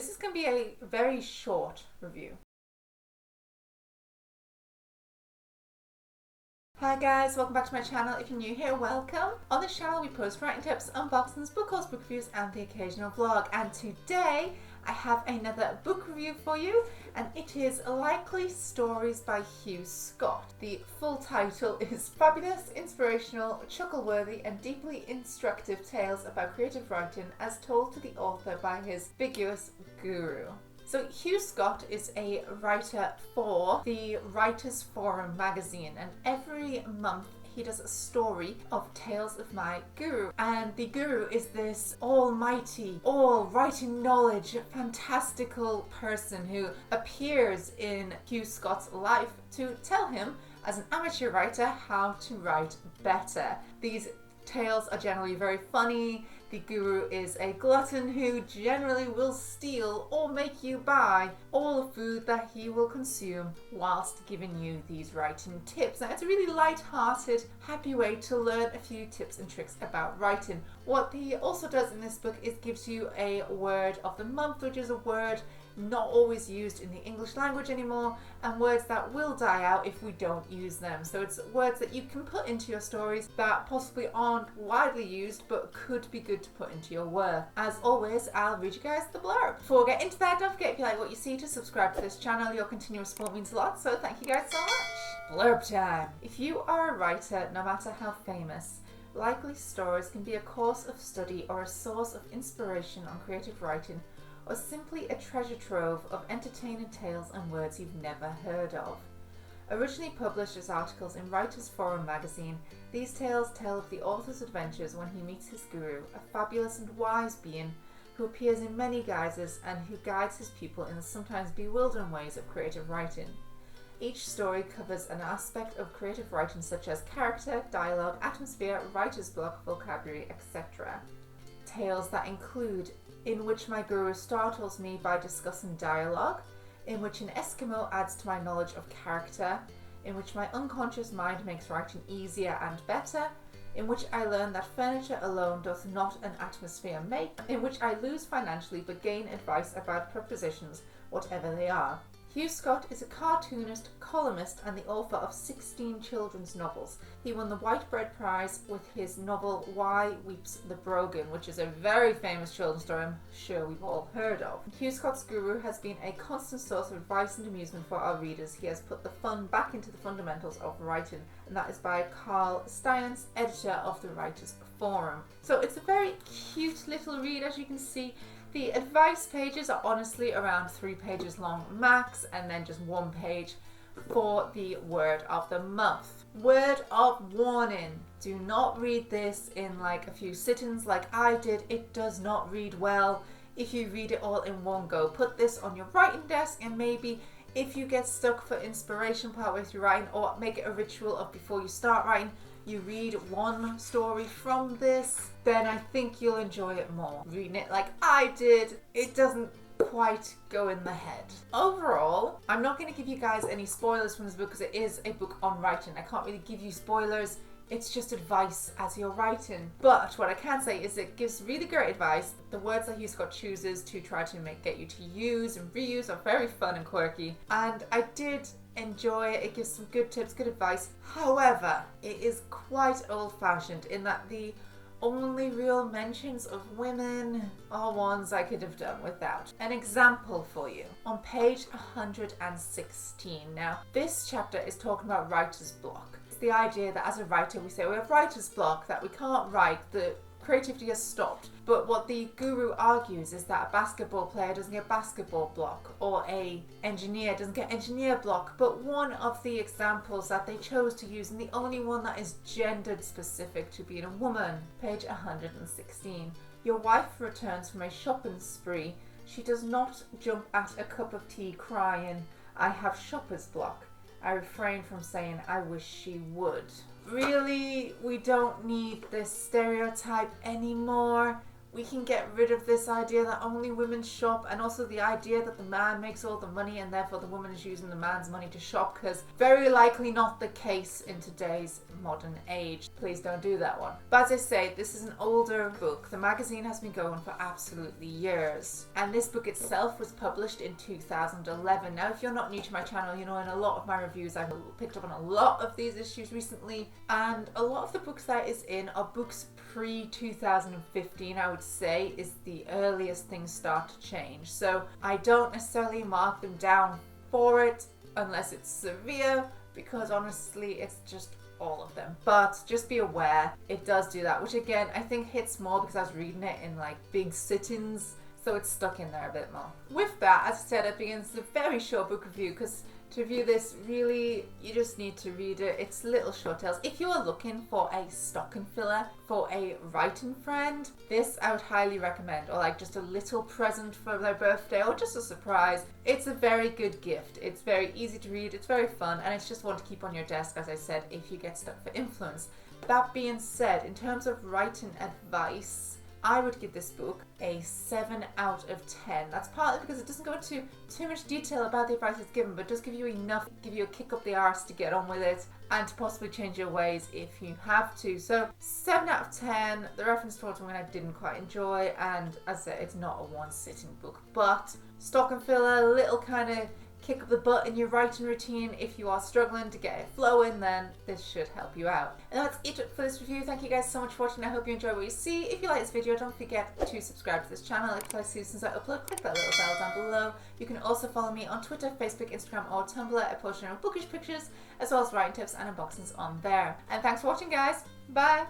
This is going to be a very short review. Hi guys, welcome back to my channel. If you're new here, welcome. On this channel we post writing tips, unboxings, book hauls, book reviews and the occasional vlog. And today I have another book review for you, and it is Likely Stories by Hugh Scott. The full title is Fabulous, Inspirational, Chuckle-worthy and Deeply Instructive Tales about Creative Writing as told to the author by his vigorous guru. So Hugh Scott is a writer for the Writers Forum magazine, and every month he does a story of Tales of My Guru. And the guru is this almighty, all writing knowledge, fantastical person who appears in Hugh Scott's life to tell him, as an amateur writer, how to write better. These tales are generally very funny. The guru is a glutton who generally will steal or make you buy all the food that he will consume whilst giving you these writing tips. Now, it's a really light-hearted, happy way to learn a few tips and tricks about writing. What he also does in this book is gives you a word of the month, which is a word not always used in the English language anymore, and words that will die out if we don't use them. So it's words that you can put into your stories that possibly aren't widely used but could be good to put into your work. As always, I'll read you guys the blurb. Before we get into that, don't forget, if you like what you see, to subscribe to this channel. Your continuous support means a lot, so thank you guys so much. Blurb time. If you are a writer, no matter how famous, Likely Stories can be a course of study or a source of inspiration on creative writing, or simply a treasure trove of entertaining tales and words you've never heard of. Originally published as articles in Writers Forum magazine, these tales tell of the author's adventures when he meets his guru, a fabulous and wise being who appears in many guises and who guides his pupil in the sometimes bewildering ways of creative writing. Each story covers an aspect of creative writing such as character, dialogue, atmosphere, writer's block, vocabulary, etc. Tales that include In Which My Guru Startles Me by Discussing Dialogue, In Which an Eskimo Adds to My Knowledge of Character, In Which My Unconscious Mind Makes Writing Easier and Better, In Which I Learn That Furniture Alone Does Not an Atmosphere Make, In Which I Lose Financially But Gain Advice About Prepositions, whatever they are. Hugh Scott is a cartoonist, columnist and the author of 16 children's novels. He won the Whitebread Prize with his novel Why Weeps the Brogan, which is a very famous children's story I'm sure we've all heard of. Hugh Scott's guru has been a constant source of advice and amusement for our readers. He has put the fun back into the fundamentals of writing, and that is by Carl Stiens, editor of the Writers Forum. So it's a very cute little read, as you can see. The advice pages are honestly around 3 pages long max, and then just 1 page for the word of the month. Word of warning: do not read this in like a few sittings like I did. It does not read well if you read it all in one go. Put this on your writing desk, and maybe if you get stuck for inspiration partway through writing, or make it a ritual of before you start writing, you read one story from this, then I think you'll enjoy it more. Reading it like I did, it doesn't quite go in the head. Overall, I'm not going to give you guys any spoilers from this book because it is a book on writing. I can't really give you spoilers. It's just advice as you're writing. But what I can say is it gives really great advice. The words that Hugh Scott chooses to try to get you to use and reuse are very fun and quirky. And I did enjoy it. It gives some good tips, good advice. However, it is quite old-fashioned in that the only real mentions of women are ones I could have done without. An example for you. On page 116. Now, this chapter is talking about writer's block. It's the idea that as a writer we say we have writer's block, that we can't write, the creativity has stopped. But what the guru argues is that a basketball player doesn't get basketball block, or a engineer doesn't get engineer block. But one of the examples that they chose to use, and the only one that is gendered specific to being a woman, page 116. Your wife returns from a shopping spree. She does not jump at a cup of tea crying, I have shopper's block. I refrain from saying I wish she would. Really, we don't need this stereotype anymore. we can get rid of this idea that only women shop, and also the idea that the man makes all the money and therefore the woman is using the man's money to shop, because very likely not the case in today's modern age. Please don't do that one. But as I say, this is an older book. The magazine has been going for absolutely years, and this book itself was published in 2011. Now, if you're not new to my channel, you know in a lot of my reviews I've picked up on a lot of these issues recently, and a lot of the books that it's in are books pre-2015, I would say, is the earliest things start to change. So I don't necessarily mark them down for it unless it's severe, because honestly it's just all of them. But just be aware it does do that, which again I think hits more because I was reading it in like big sit-ins, so it's stuck in there a bit more. With that, as I said, it begins a very short book review, because to review this, really, you just need to read it. It's little short tales. If you are looking for a stocking filler for a writing friend, this I would highly recommend, or like just a little present for their birthday, or just a surprise. It's a very good gift. It's very easy to read, it's very fun, and it's just one to keep on your desk, as I said, if you get stuck for influence. That being said, in terms of writing advice, I would give this book a 7 out of 10. That's partly because it doesn't go into too much detail about the advice it's given, but does give you enough, give you a kick up the arse to get on with it and to possibly change your ways if you have to. So 7 out of 10. The reference towards women I didn't quite enjoy, and as I said, it's not a one-sitting book, but stocking filler, little kind of kick up the butt in your writing routine. If you are struggling to get it flowing, then this should help you out. And that's it for this review. Thank you guys so much for watching. I hope you enjoy what you see. If you like this video, don't forget to subscribe to this channel. If you like to see since I upload, click that little bell down below. You can also follow me on Twitter, Facebook, Instagram, or Tumblr. I post general bookish pictures as well as writing tips and unboxings on there. And thanks for watching, guys. Bye.